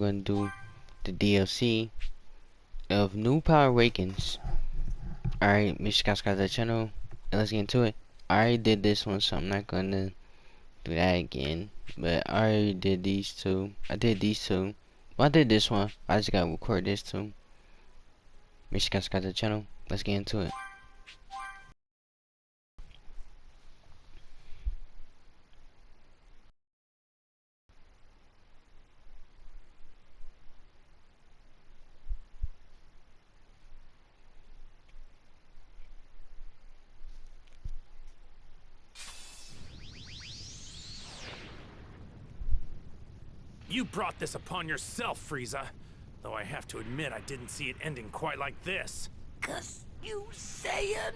We're gonna do the DLC of New Power Awakens. Alright, make sure you subscribe to the channel and let's get into it. I already did this one, so I'm not gonna do that again. But I already did these two. I did these two. Well, I did this one. I just gotta record this too. Make sure you subscribe to the channel. Let's get into it. You brought this upon yourself, Frieza. Though I have to admit, I didn't see it ending quite like this. 'Cause you Saiyan.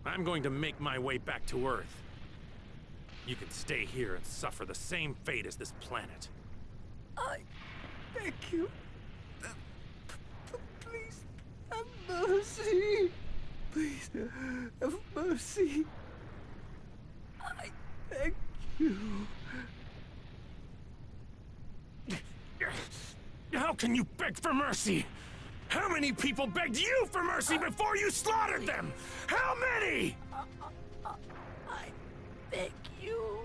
I'm going to make my way back to Earth. You can stay here and suffer the same fate as this planet. I beg you. Please have mercy. Please have mercy. I beg you. How can you beg for mercy? How many people begged you for mercy before you slaughtered them? How many? I beg you.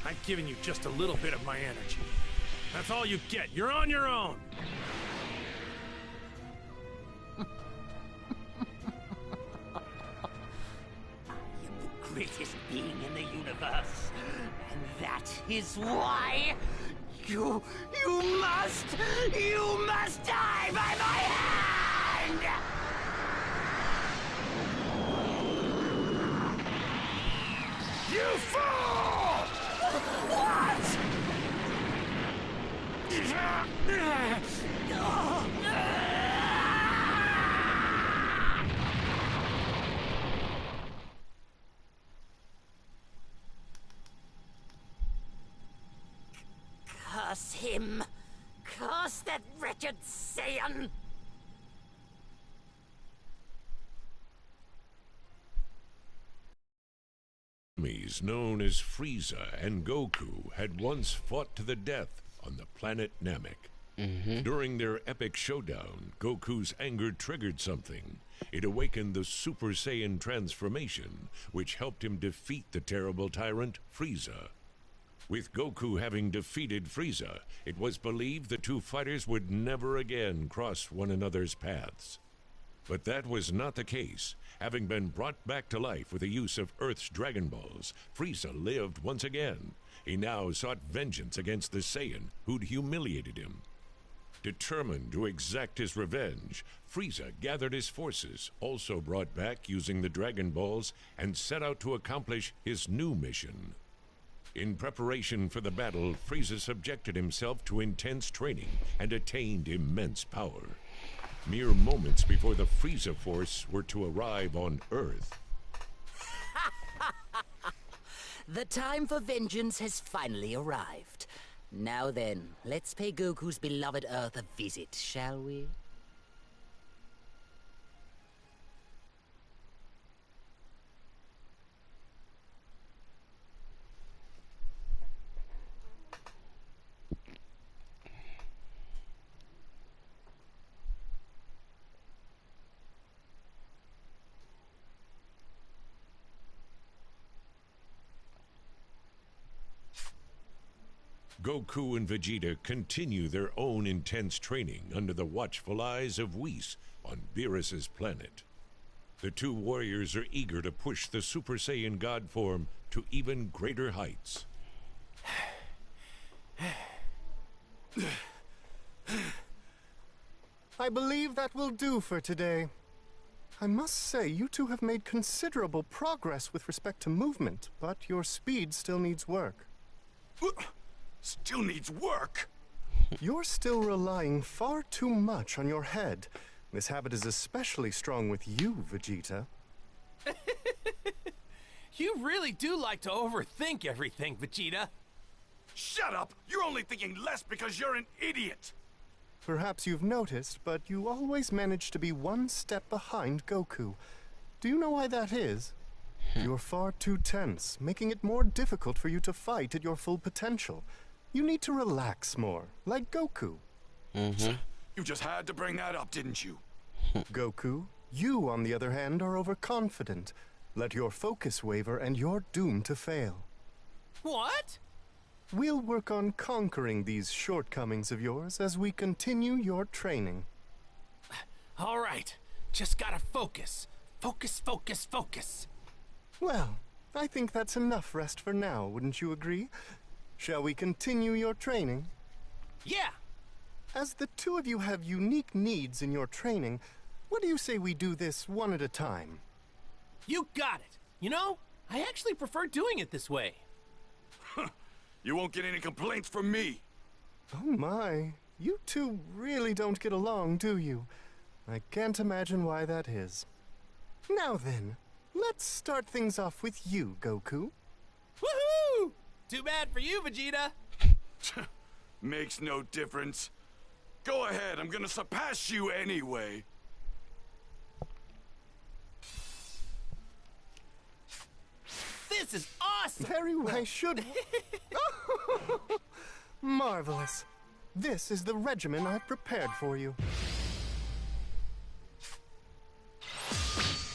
I've given you just a little bit of my energy. That's all you get. You're on your own. Greatest being in the universe. And that is why you must die by my hand! You fool! What? Curse him! Curse that wretched Saiyan! Enemies known as Frieza and Goku had once fought to the death on the planet Namek. During their epic showdown, Goku's anger triggered something. It awakened the Super Saiyan transformation, which helped him defeat the terrible tyrant, Frieza. With Goku having defeated Frieza, it was believed the two fighters would never again cross one another's paths. But that was not the case. Having been brought back to life with the use of Earth's Dragon Balls, Frieza lived once again. He now sought vengeance against the Saiyan who'd humiliated him. Determined to exact his revenge, Frieza gathered his forces, also brought back using the Dragon Balls, and set out to accomplish his new mission. In preparation for the battle, Frieza subjected himself to intense training and attained immense power. Mere moments before the Frieza Force were to arrive on Earth. The time for vengeance has finally arrived. Now then, let's pay Goku's beloved Earth a visit, shall we? Goku and Vegeta continue their own intense training under the watchful eyes of Whis on Beerus's planet. The two warriors are eager to push the Super Saiyan God form to even greater heights. I believe that will do for today. I must say, you two have made considerable progress with respect to movement, but your speed still needs work. Still needs work? You're still relying far too much on your head. This habit is especially strong with you, Vegeta. You really do like to overthink everything, Vegeta. Shut up! You're only thinking less because you're an idiot! Perhaps you've noticed, but you always manage to be one step behind Goku. Do you know why that is? You're far too tense, making it more difficult for you to fight at your full potential. You need to relax more, like Goku. You just had to bring that up, didn't you? Goku, you, on the other hand, are overconfident. Let your focus waver and you're doomed to fail. What? We'll work on conquering these shortcomings of yours as we continue your training. All right. Just gotta focus. Focus, focus, focus. Well, I think that's enough rest for now, wouldn't you agree? Shall we continue your training? Yeah. As the two of you have unique needs in your training, what do you say we do this one at a time? You got it. You know, I actually prefer doing it this way. You won't get any complaints from me. Oh my, you two really don't get along, do you? I can't imagine why that is. Now then, let's start things off with you, Goku. Woohoo! Too bad for you, Vegeta. Makes no difference. Go ahead, I'm gonna surpass you anyway. This is awesome! Very well. I should... Marvelous. This is the regimen I've prepared for you.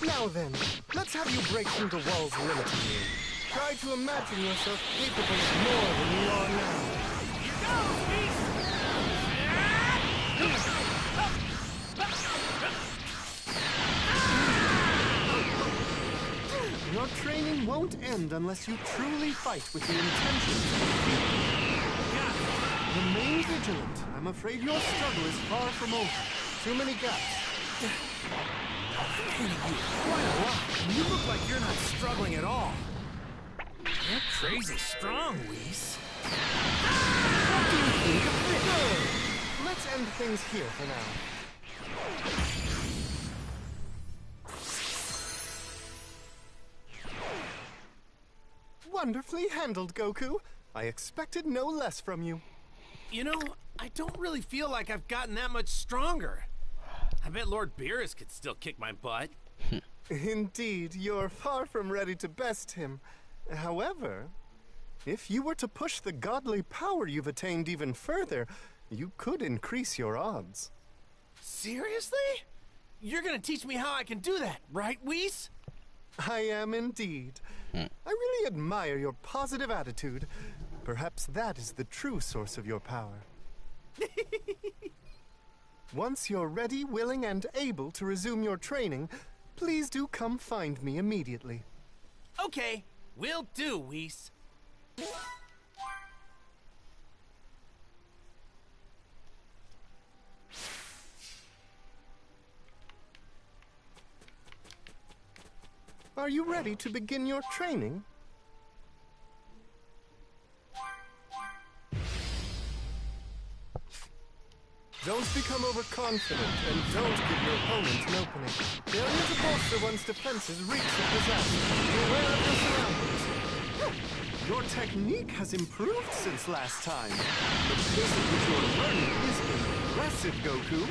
Now then, let's have you break through the walls limiting you. Try to imagine yourself capable of more than you are now. Here goes, Beast! Your training won't end unless you truly fight with the intention to defeat. Remain vigilant. I'm afraid your struggle is far from over. Too many gaps. Quite a lot. You look like you're not struggling at all. You're crazy strong, Whis. What do you think of this? Good. Let's end things here for now. Wonderfully handled, Goku. I expected no less from you. You know, I don't really feel like I've gotten that much stronger. I bet Lord Beerus could still kick my butt. Indeed, you're far from ready to best him. However, if you were to push the godly power you've attained even further, you could increase your odds. Seriously? You're gonna teach me how I can do that, right, Whis? I am indeed. I really admire your positive attitude. Perhaps that is the true source of your power. Once you're ready, willing, and able to resume your training, please do come find me immediately. Okay, will do, Whis. Are you ready to begin your training? Don't become overconfident, and don't give your opponent an opening. Failure to bolster one's defenses reeks of disaster. Be aware of your surroundings. Your technique has improved since last time. The pace at which you're learning is impressive, Goku.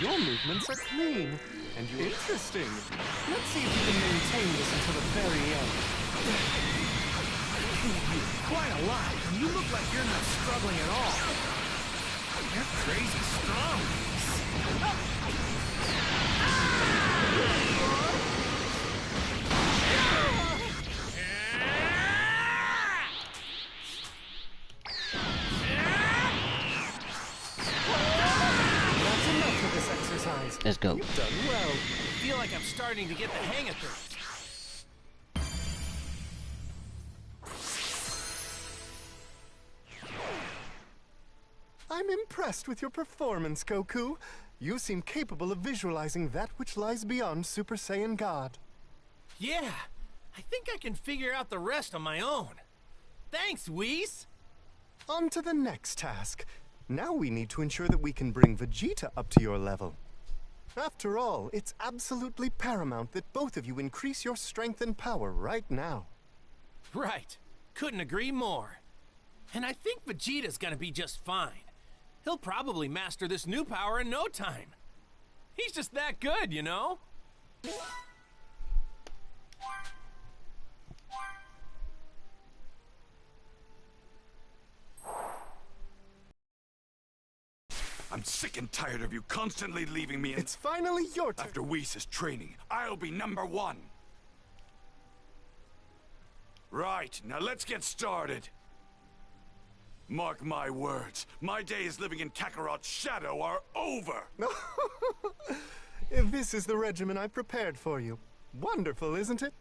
Your movements are clean and interesting. Let's see if you can maintain this until the very end. Quite a lot. You look like you're not struggling at all. You're crazy strong. That's enough of this exercise. Let's go. You've done well. I feel like I'm starting to get the hang of things. I'm impressed with your performance, Goku. You seem capable of visualizing that which lies beyond Super Saiyan God. Yeah, I think I can figure out the rest on my own. Thanks, Whis. On to the next task. Now we need to ensure that we can bring Vegeta up to your level. After all, it's absolutely paramount that both of you increase your strength and power right now. Right. Couldn't agree more. And I think Vegeta's gonna be just fine. He'll probably master this new power in no time. He's just that good, you know? I'm sick and tired of you constantly leaving me in... It's finally your turn. After Whis' training, I'll be #1. Right, now let's get started. Mark my words, my days living in Kakarot's shadow are over. If this is the regimen I've prepared for you. Wonderful, isn't it?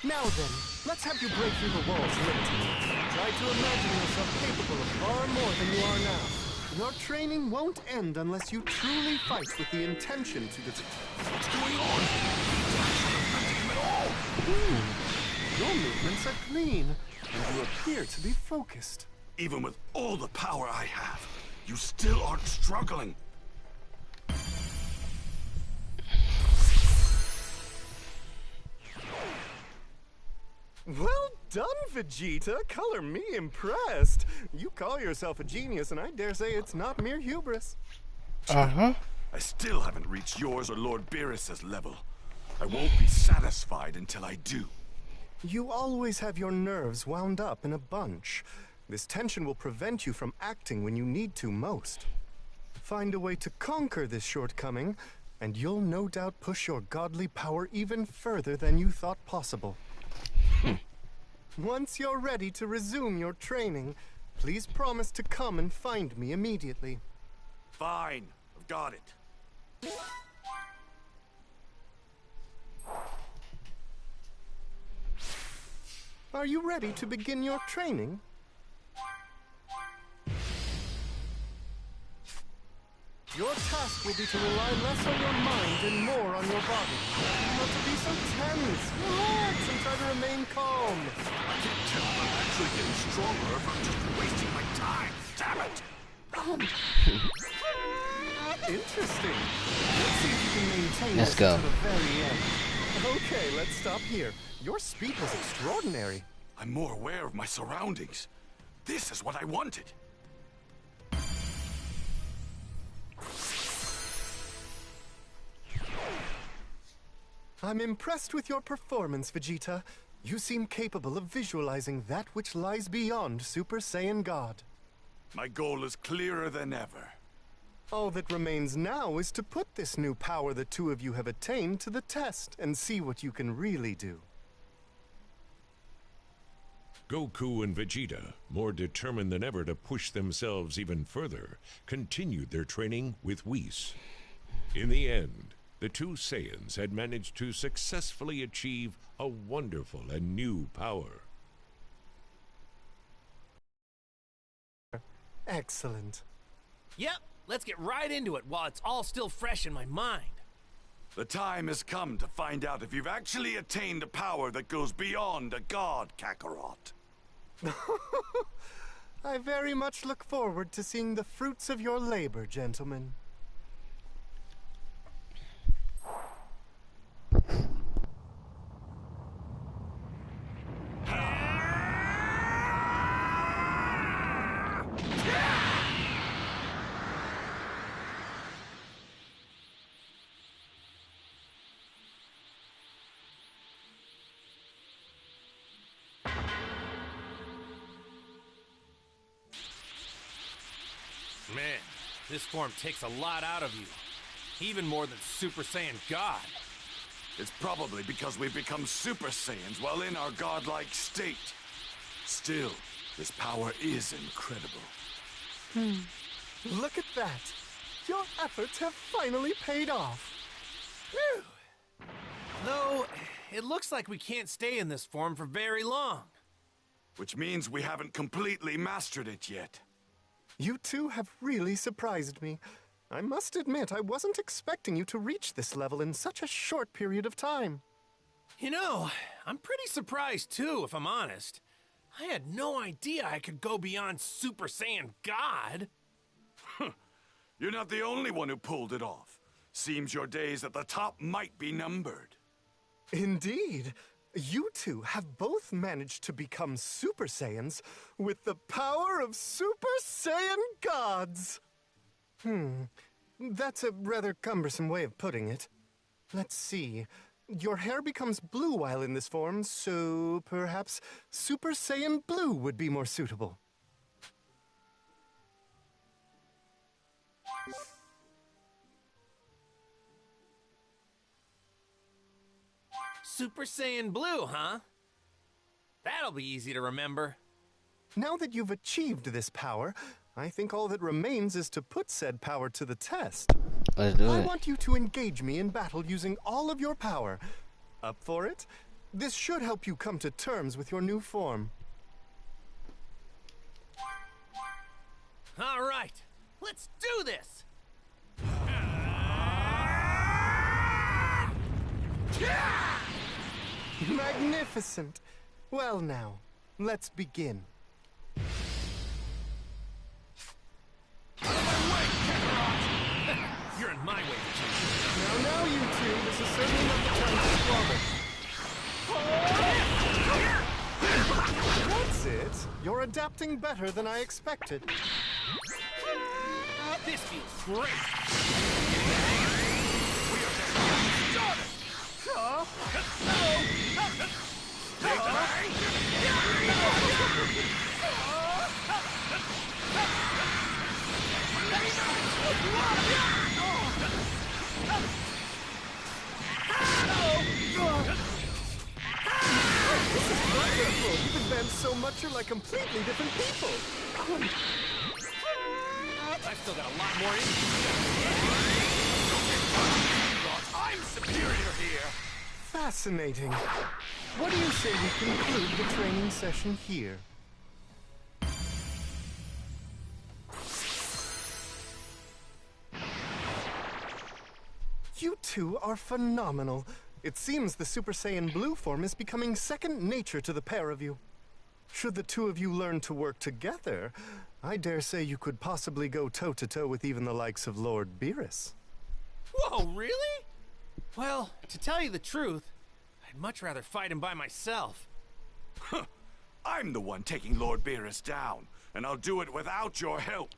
Now then, let's have you break through the walls limited. Try to imagine yourself capable of far more than you are now. Your training won't end unless you truly fight with the intention to defeat. What's going on? Him at all. Your movements are clean, and you appear to be focused. Even with all the power I have, you still aren't struggling. Well done, Vegeta. Color me impressed. You call yourself a genius, and I dare say it's not mere hubris. Uh-huh. I still haven't reached yours or Lord Beerus's level. I won't be satisfied until I do. You always have your nerves wound up in a bunch. This tension will prevent you from acting when you need to most. Find a way to conquer this shortcoming, and you'll no doubt push your godly power even further than you thought possible. Once you're ready to resume your training, please promise to come and find me immediately. Fine, I've got it. Are you ready to begin your training? Your task will be to rely less on your mind and more on your body. Not to be so tense. Relax and try to remain calm. I can't tell if I'm actually getting stronger if I'm just wasting my time. Damn it! Interesting. Let's see if you can maintain Let's this go. to the very end. Okay, let's stop here. Your speed was extraordinary. I'm more aware of my surroundings. This is what I wanted. I'm impressed with your performance, Vegeta. You seem capable of visualizing that which lies beyond Super Saiyan God. My goal is clearer than ever. All that remains now is to put this new power the two of you have attained to the test and see what you can really do. Goku and Vegeta, more determined than ever to push themselves even further, continued their training with Whis. In the end, the two Saiyans had managed to successfully achieve a wonderful and new power. Excellent. Yep, let's get right into it while it's all still fresh in my mind. The time has come to find out if you've actually attained a power that goes beyond a god, Kakarot. I very much look forward to seeing the fruits of your labor, gentlemen. Man, this form takes a lot out of you. Even more than Super Saiyan God. It's probably because we've become Super Saiyans while in our godlike state. Still, this power is incredible. Look at that. Your efforts have finally paid off. Whew. Though, it looks like we can't stay in this form for very long. Which means we haven't completely mastered it yet. You two have really surprised me. I must admit, I wasn't expecting you to reach this level in such a short period of time. You know, I'm pretty surprised too, if I'm honest. I had no idea I could go beyond Super Saiyan God. You're not the only one who pulled it off. Seems your days at the top might be numbered. Indeed. You two have both managed to become Super Saiyans with the power of Super Saiyan gods. That's a rather cumbersome way of putting it. Let's see. Your hair becomes blue while in this form, so perhaps Super Saiyan Blue would be more suitable. Super Saiyan Blue, huh? That'll be easy to remember. Now that you've achieved this power, I think all that remains is to put said power to the test. Let's do I it. want you to engage me in battle using all of your power. Up for it? This should help you come to terms with your new form. All right, let's do this! Magnificent! Well now, let's begin. Out of my way, Kakarot! You're in my way, Vegeta. Now, you two, this is certainly not the time to squabble. That's it. You're adapting better than I expected. This feels great! You've advanced so much you're like completely different people. I've still got a lot more in me. I'm superior here! Fascinating. What do you say we conclude the training session here? You two are phenomenal. It seems the Super Saiyan Blue form is becoming second nature to the pair of you. Should the two of you learn to work together, I dare say you could possibly go toe-to-toe with even the likes of Lord Beerus. Whoa, really? Well, to tell you the truth, I'd much rather fight him by myself. I'm the one taking Lord Beerus down, and I'll do it without your help.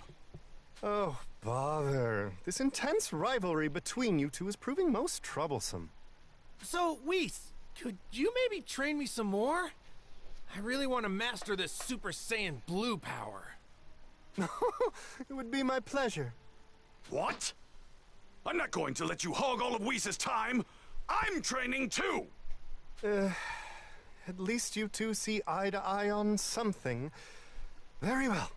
Oh, bother. This intense rivalry between you two is proving most troublesome. So, Whis, could you maybe train me some more? I really want to master this Super Saiyan Blue power. It would be my pleasure. What? I'm not going to let you hog all of Whis' time. I'm training too. At least you two see eye to eye on something. Very well.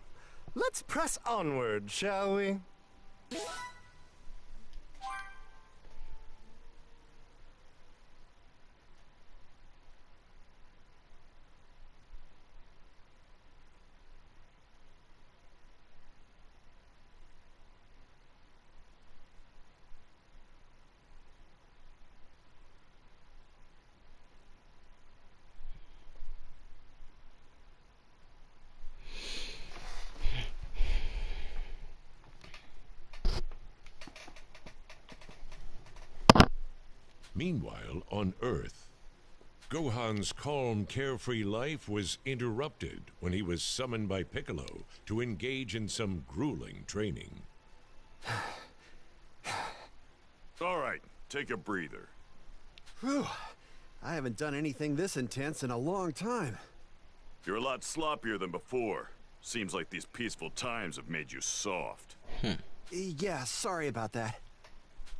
Let's press onward, shall we? Meanwhile, on Earth, Gohan's calm, carefree life was interrupted when he was summoned by Piccolo to engage in some grueling training. All right, take a breather. Whew. I haven't done anything this intense in a long time. You're a lot sloppier than before. Seems like these peaceful times have made you soft. Yeah, sorry about that.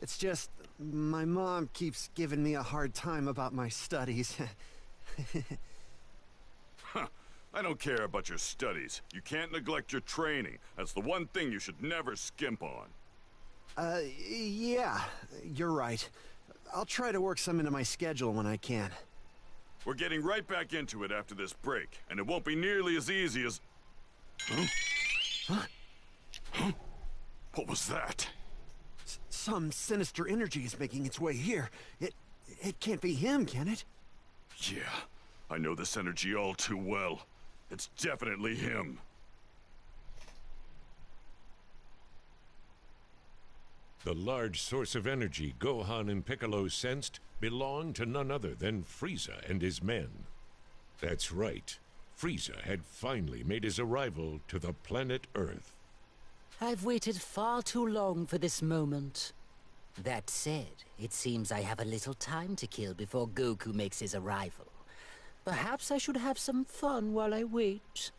It's just, my mom keeps giving me a hard time about my studies. I don't care about your studies. You can't neglect your training. That's the one thing you should never skimp on. Yeah, you're right. I'll try to work some into my schedule when I can. We're getting right back into it after this break, and it won't be nearly as easy as... Huh? What was that? Some sinister energy is making its way here. It can't be him, can it? Yeah, I know this energy all too well. It's definitely him. The large source of energy Gohan and Piccolo sensed belonged to none other than Frieza and his men. That's right. Frieza had finally made his arrival to the planet Earth. I've waited far too long for this moment. That said, it seems I have a little time to kill before Goku makes his arrival. Perhaps I should have some fun while I wait.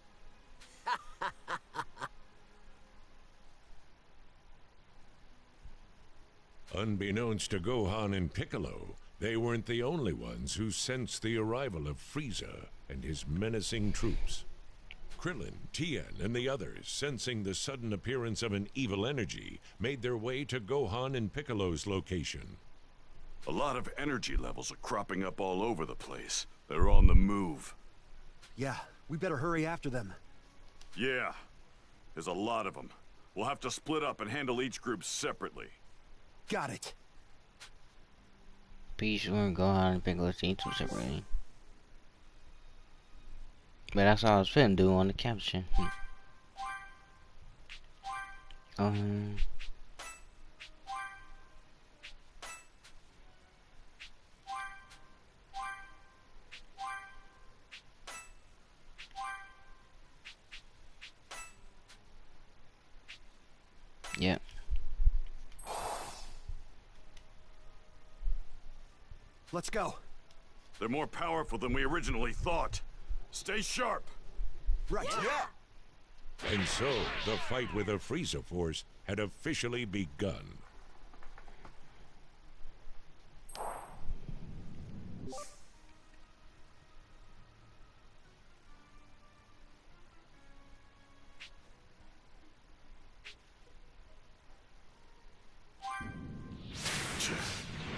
Unbeknownst to Gohan and Piccolo, they weren't the only ones who sensed the arrival of Frieza and his menacing troops. Krillin, Tien, and the others, sensing the sudden appearance of an evil energy, made their way to Gohan and Piccolo's location. A lot of energy levels are cropping up all over the place. They're on the move. Yeah, we better hurry after them. Yeah, there's a lot of them. We'll have to split up and handle each group separately. Got it. Be sure and go out and pick up the two separately. But that's all I was finna do on the caption. Yep. Let's go. They're more powerful than we originally thought. Stay sharp. Right. Yeah. And so, the fight with the Frieza Force had officially begun.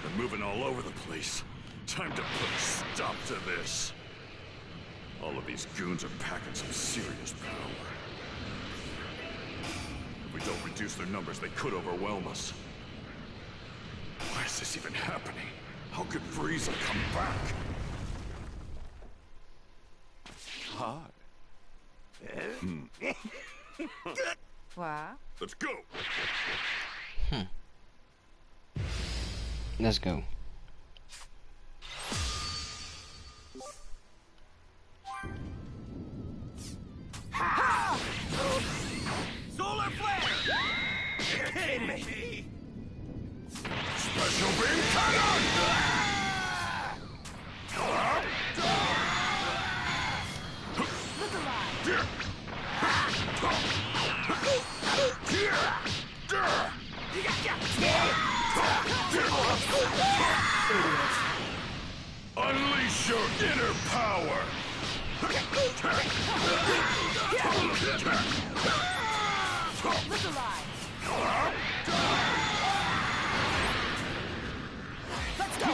They're moving all over the place. Time to put a stop to this. All of these goons are packing some serious power. If we don't reduce their numbers, they could overwhelm us. Why is this even happening? How could Frieza come back? Hi. What? Let's go! Let's go. Solar flare! You're kidding me! Special beam cannon! Look alive! Unleash your inner power! Look alive! Let's go!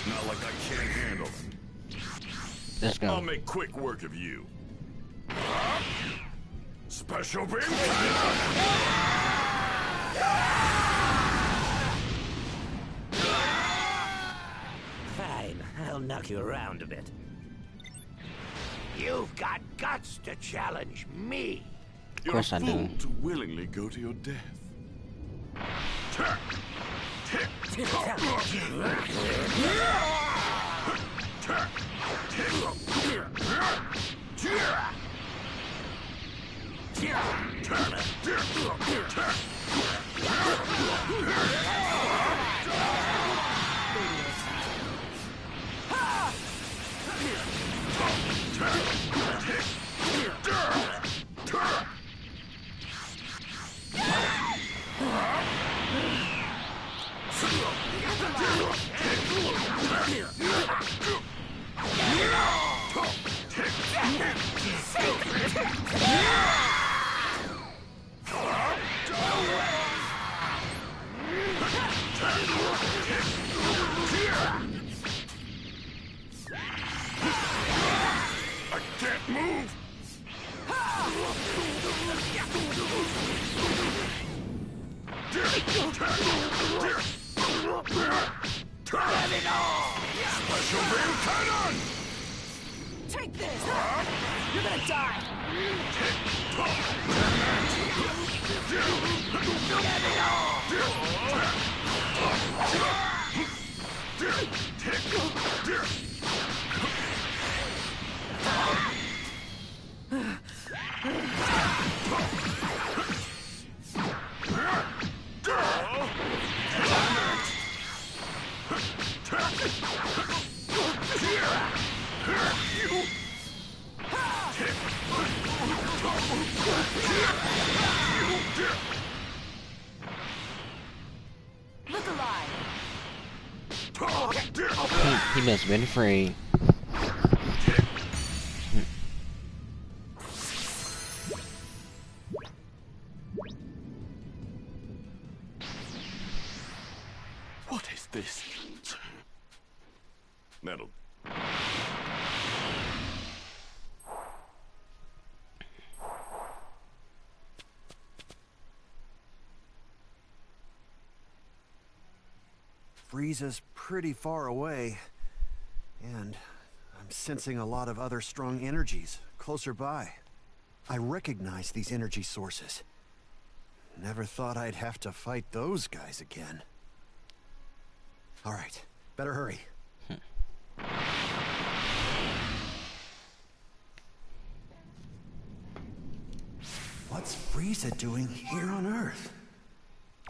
Not like I can't handle them. Let's go. I'll make quick work of you. Special beam cannon! Fine, I'll knock you around a bit. You've got guts to challenge me. Of course I do. To willingly go to your death. Special beam cannon! Take this! You're gonna die! Look alive! He must have been afraid. What is this? That'll... Frieza's pretty far away, and I'm sensing a lot of other strong energies closer by. I recognize these energy sources. Never thought I'd have to fight those guys again. All right, better hurry. What's Frieza doing here on Earth?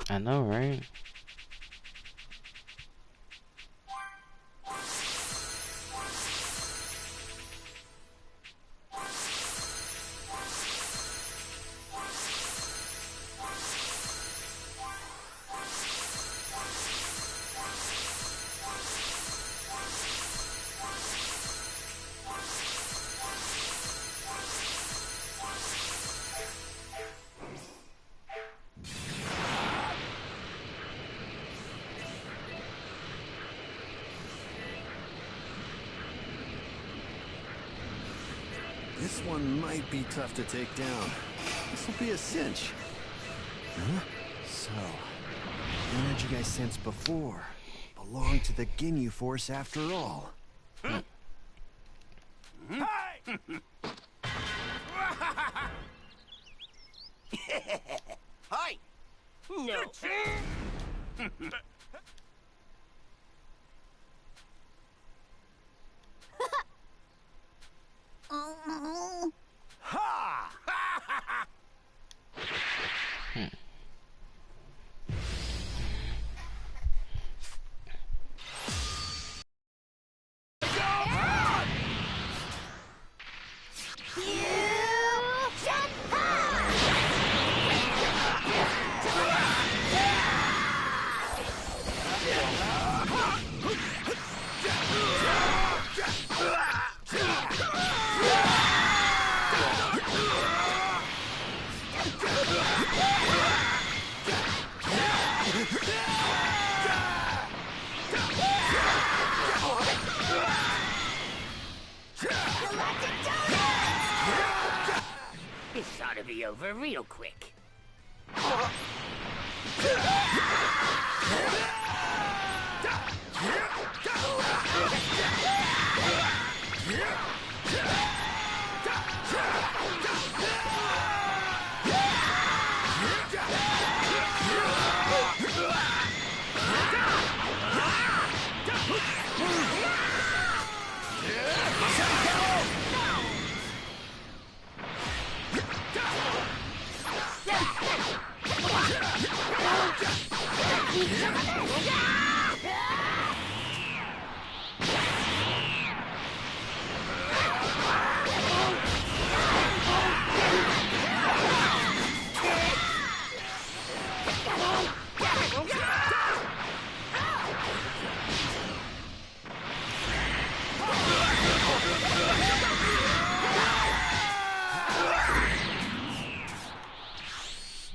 I know, right? This one might be tough to take down. This will be a cinch. Huh? So, the energy I sensed before belonged to the Ginyu Force after all. Hi! No. This ought to be over real quick.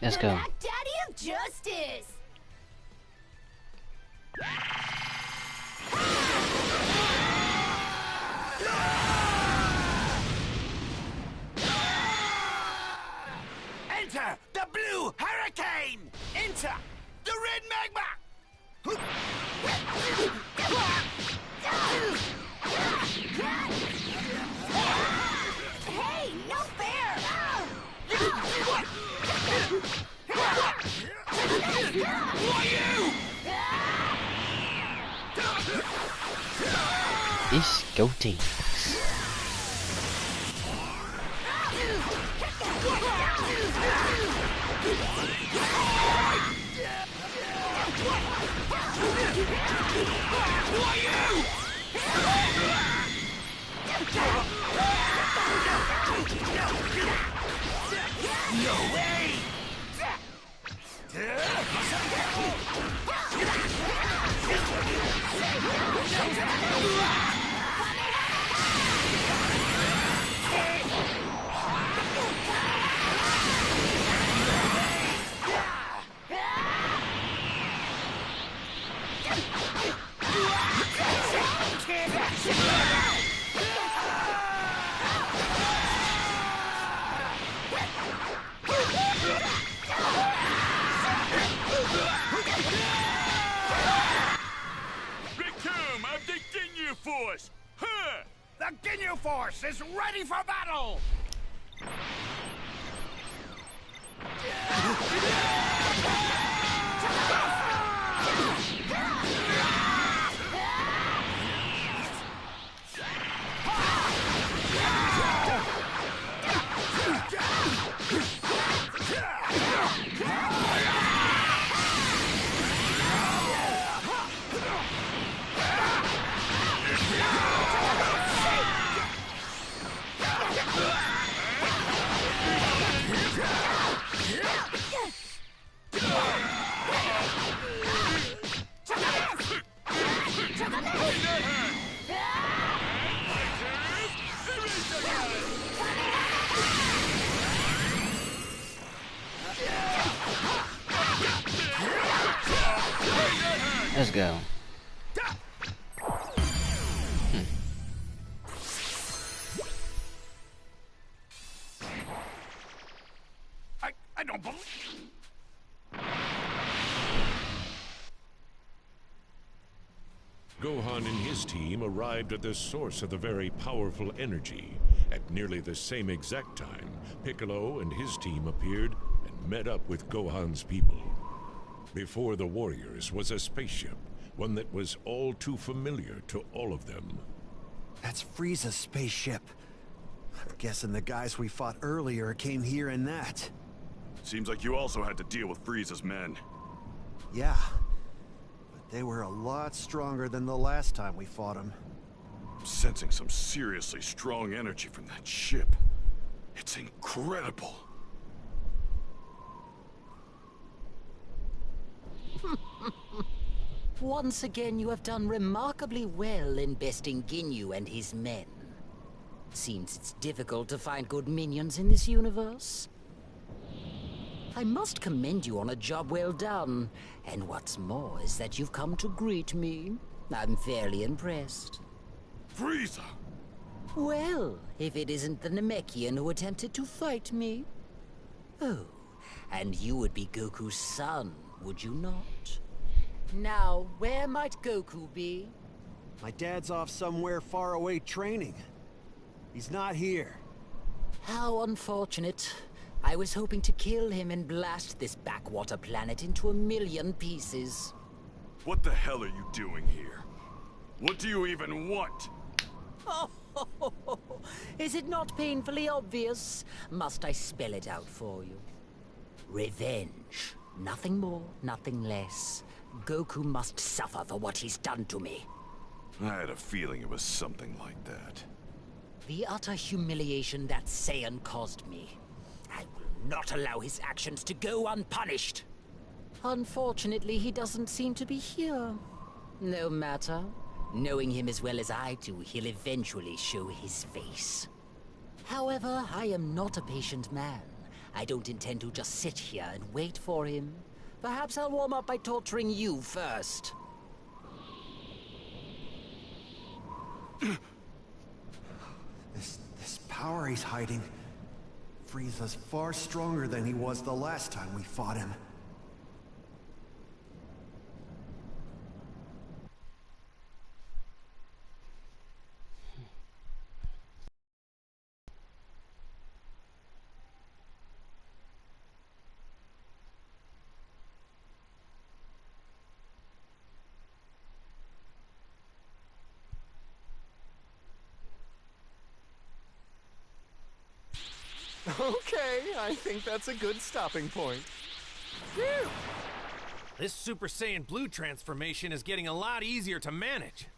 Let's go. Black Daddy of Justice! Enter the Blue Hurricane! Enter The red magma! Hey, no fair! It's goatee. No way! Become of the Ginyu Force! Huh! The Ginyu Force is ready for battle! Let's go. I don't believe... Gohan and his team arrived at the source of the very powerful energy. At nearly the same exact time, Piccolo and his team appeared and met up with Gohan's people. Before the warriors was a spaceship, one that was all too familiar to all of them. That's Frieza's spaceship. I'm guessing the guys we fought earlier came here in that. Seems like you also had to deal with Frieza's men. Yeah. But they were a lot stronger than the last time we fought them. I'm sensing some seriously strong energy from that ship. It's incredible. Once again, you have done remarkably well in besting Ginyu and his men. Seems it's difficult to find good minions in this universe. I must commend you on a job well done. And what's more is that you've come to greet me. I'm fairly impressed. Frieza! Well, if it isn't the Namekian who attempted to fight me. Oh, and you would be Goku's son, would you not? Now, where might Goku be? My dad's off somewhere far away training. He's not here. How unfortunate. I was hoping to kill him and blast this backwater planet into a million pieces. What the hell are you doing here? What do you even want? Oh, is it not painfully obvious? Must I spell it out for you? Revenge. Nothing more, nothing less. Goku must suffer for what he's done to me. I had a feeling it was something like that. The utter humiliation that Saiyan caused me. I will not allow his actions to go unpunished. Unfortunately, he doesn't seem to be here. No matter. Knowing him as well as I do, he'll eventually show his face. However, I am not a patient man. I don't intend to just sit here and wait for him. Perhaps I'll warm up by torturing you first. This power he's hiding. Frieza's far stronger than he was the last time we fought him. Okay, I think that's a good stopping point. Phew! This Super Saiyan Blue transformation is getting a lot easier to manage.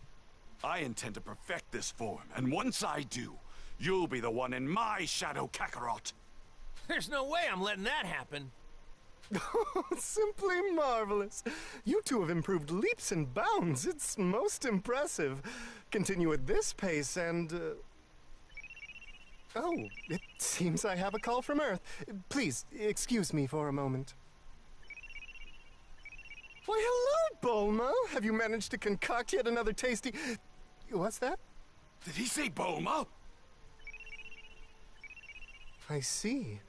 I intend to perfect this form, and once I do, you'll be the one in my shadow, Kakarot. There's no way I'm letting that happen. Simply marvelous. You two have improved leaps and bounds. It's most impressive. Continue at this pace and... Oh, it seems I have a call from Earth. Please, excuse me for a moment. Why, hello, Bulma. Have you managed to concoct yet another tasty... What's that? Did he say Bulma? I see.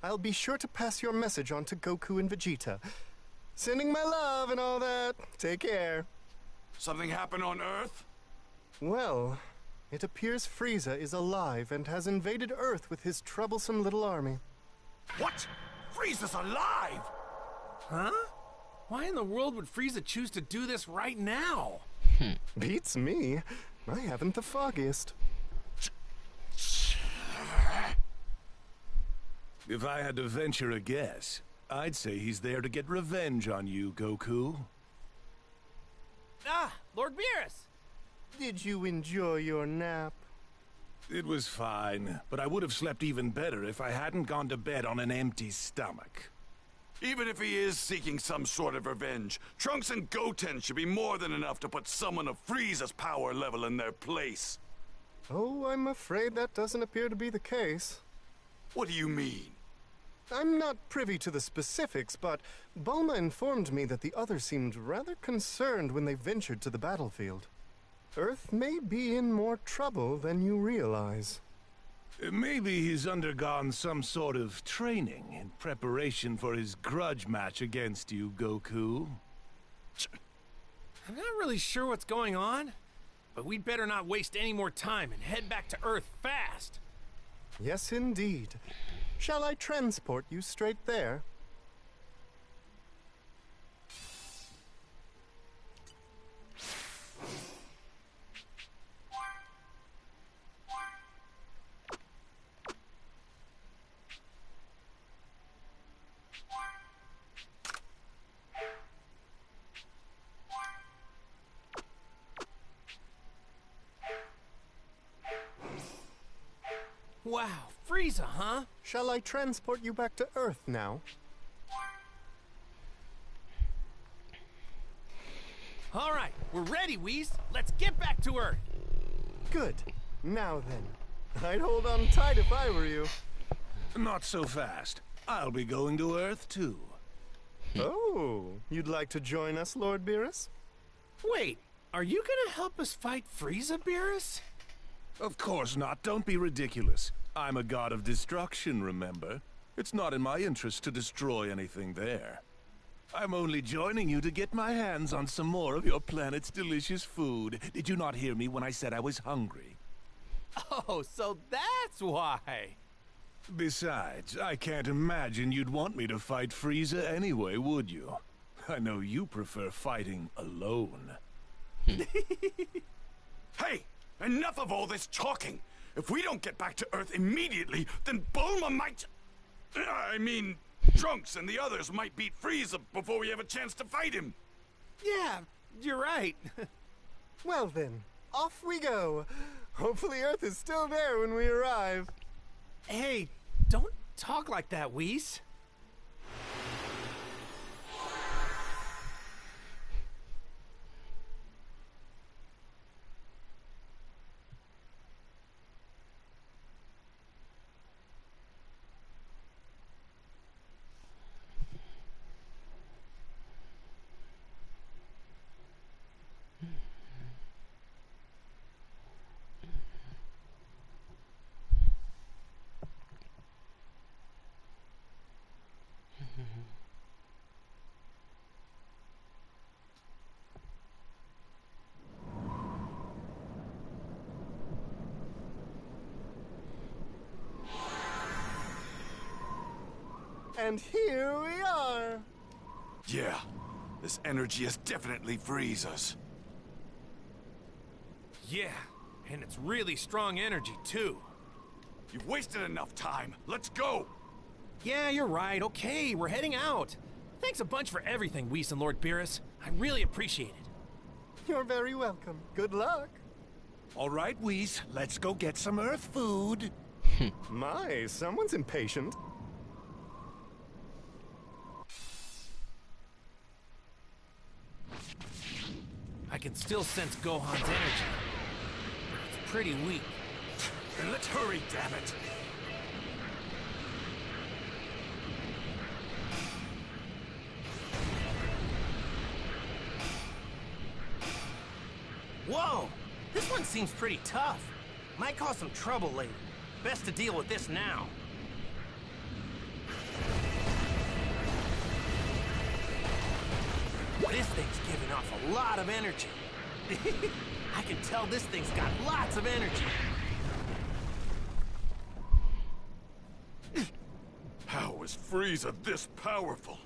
I'll be sure to pass your message on to Goku and Vegeta. Sending my love and all that. Take care. Something happened on Earth? Well, it appears Frieza is alive and has invaded Earth with his troublesome little army. What? Frieza's alive! Huh? Why in the world would Frieza choose to do this right now? Beats me. I haven't the foggiest. If I had to venture a guess, I'd say he's there to get revenge on you, Goku. Ah, Lord Beerus! Did you enjoy your nap? It was fine, but I would have slept even better if I hadn't gone to bed on an empty stomach. Even if he is seeking some sort of revenge, Trunks and Goten should be more than enough to put someone of Frieza's power level in their place. Oh, I'm afraid that doesn't appear to be the case. What do you mean? I'm not privy to the specifics, but Bulma informed me that the others seemed rather concerned when they ventured to the battlefield. Earth may be in more trouble than you realize. Maybe he's undergone some sort of training in preparation for his grudge match against you, Goku. I'm not really sure what's going on, but we'd better not waste any more time and head back to Earth fast. Yes, indeed. Shall I transport you straight there? Wow, Frieza, huh? Shall I transport you back to Earth now? All right, we're ready, Whis. Let's get back to Earth. Good. Now then, I'd hold on tight if I were you. Not so fast. I'll be going to Earth, too. Oh, you'd like to join us, Lord Beerus? Wait, are you gonna help us fight Frieza, Beerus? Of course not. Don't be ridiculous. I'm a god of destruction, remember? It's not in my interest to destroy anything there. I'm only joining you to get my hands on some more of your planet's delicious food. Did you not hear me when I said I was hungry? Oh, so that's why. Besides, I can't imagine you'd want me to fight Frieza anyway, would you? I know you prefer fighting alone. Hey! Enough of all this talking! If we don't get back to Earth immediately, then Bulma might... I mean, Trunks and the others might beat Frieza before we have a chance to fight him. Yeah, you're right. Well then, off we go. Hopefully Earth is still there when we arrive. Hey, don't talk like that, Whis. And here we are. Yeah, this energy is definitely Frieza's. Yeah, and it's really strong energy, too. You've wasted enough time. Let's go! Yeah, you're right. Okay, we're heading out. Thanks a bunch for everything, Whis and Lord Beerus. I really appreciate it. You're very welcome. Good luck. All right, Whis, let's go get some Earth food. My, someone's impatient. I can still sense Gohan's energy. It's pretty weak. Then let's hurry, damn it! Whoa! This one seems pretty tough. Might cause some trouble later. Best to deal with this now. This thing's giving off a lot of energy. I can tell this thing's got lots of energy. How is Frieza this powerful?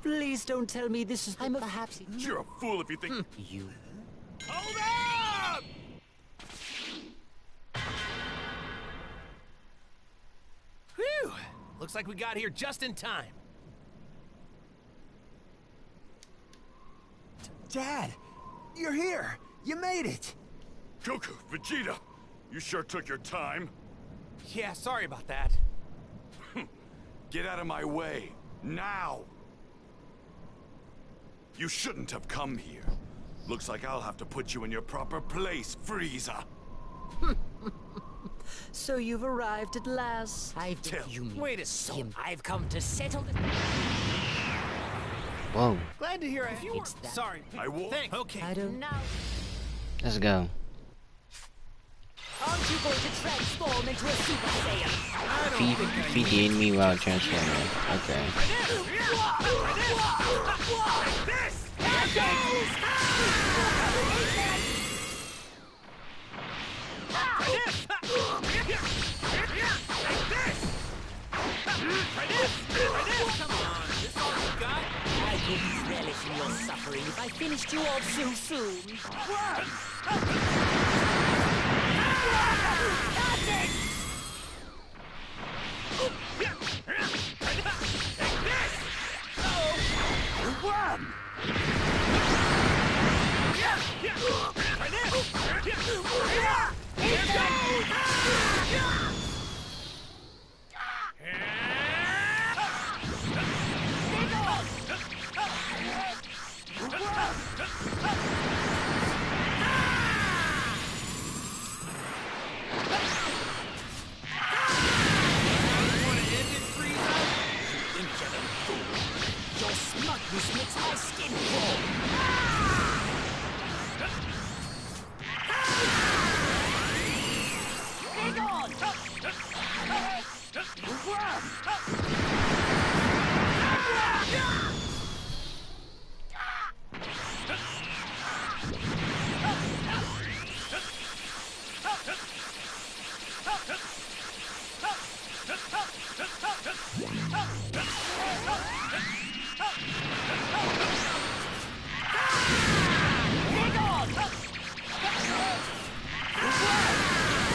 Please don't tell me this is... I'm perhaps... You're a fool if you think... You... Hold up! Whew! Looks like we got here just in time. Dad, you're here. You made it. Goku, Vegeta, you sure took your time. Yeah, sorry about that. Get out of my way, now! You shouldn't have come here. Looks like I'll have to put you in your proper place, Frieza. So you've arrived at last. I've... Tell- You mean... Wait a So second. I've come to settle this... Whoa. Glad to hear if you were... It's that- Sorry. I will... Thanks. Okay. I don't... Now, Let's go. aren't you going to transform into a Super Saiyan? Feed the enemy while transforming. Okay. Come on. This all you got? I couldn't relish in your suffering if I finished you off so soon. Your smugness makes my skin crawl.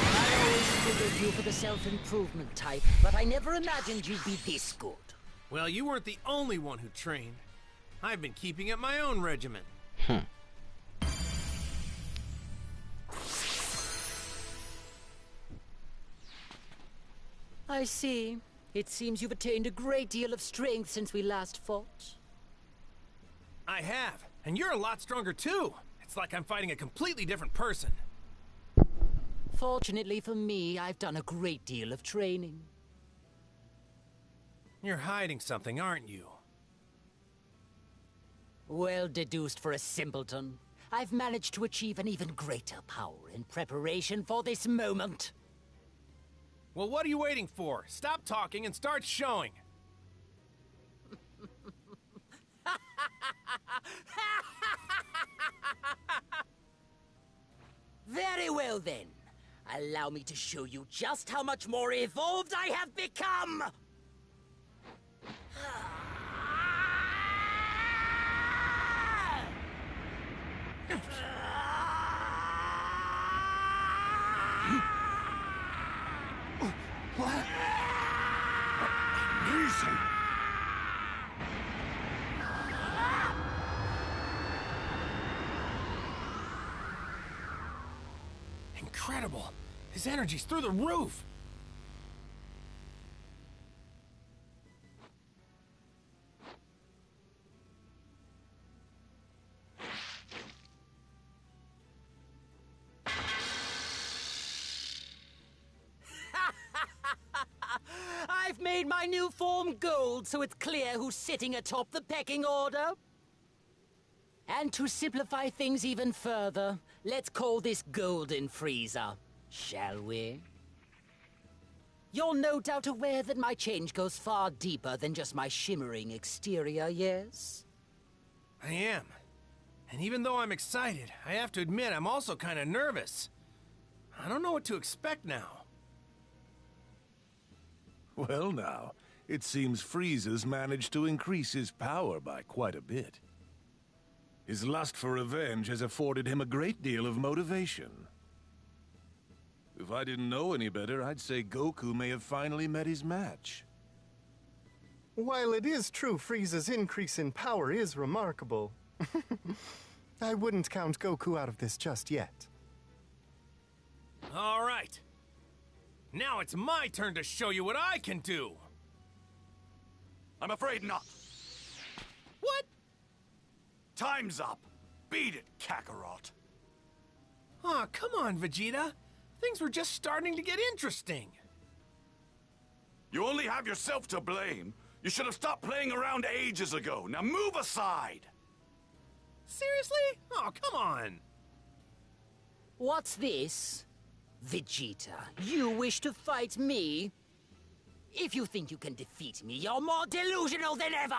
I always figured you for the self-improvement type, but I never imagined you'd be this good. Well, you weren't the only one who trained. I've been keeping up my own regimen. I see. It seems you've attained a great deal of strength since we last fought. I have. And you're a lot stronger, too. It's like I'm fighting a completely different person. Fortunately for me, I've done a great deal of training. You're hiding something, aren't you? Well deduced for a simpleton. I've managed to achieve an even greater power in preparation for this moment. Well, what are you waiting for? Stop talking and start showing. Very well then. Allow me to show you just how much more evolved I have become! incredible. His energy's through the roof. I've made my new form gold, so it's clear who's sitting atop the pecking order. And to simplify things even further, let's call this Golden Frieza, shall we? You're no doubt aware that my change goes far deeper than just my shimmering exterior, yes? I am. And even though I'm excited, I have to admit I'm also kind of nervous. I don't know what to expect now. Well now, it seems Frieza's managed to increase his power by quite a bit. His lust for revenge has afforded him a great deal of motivation. If I didn't know any better, I'd say Goku may have finally met his match. While it is true Frieza's increase in power is remarkable, I wouldn't count Goku out of this just yet. All right. Now it's my turn to show you what I can do. I'm afraid not. What? Time's up. Beat it, Kakarot. Aw, come on, Vegeta. Things were just starting to get interesting. You only have yourself to blame. You should have stopped playing around ages ago. Now move aside. Seriously? Oh, come on. What's this? Vegeta, you wish to fight me? If you think you can defeat me, you're more delusional than ever!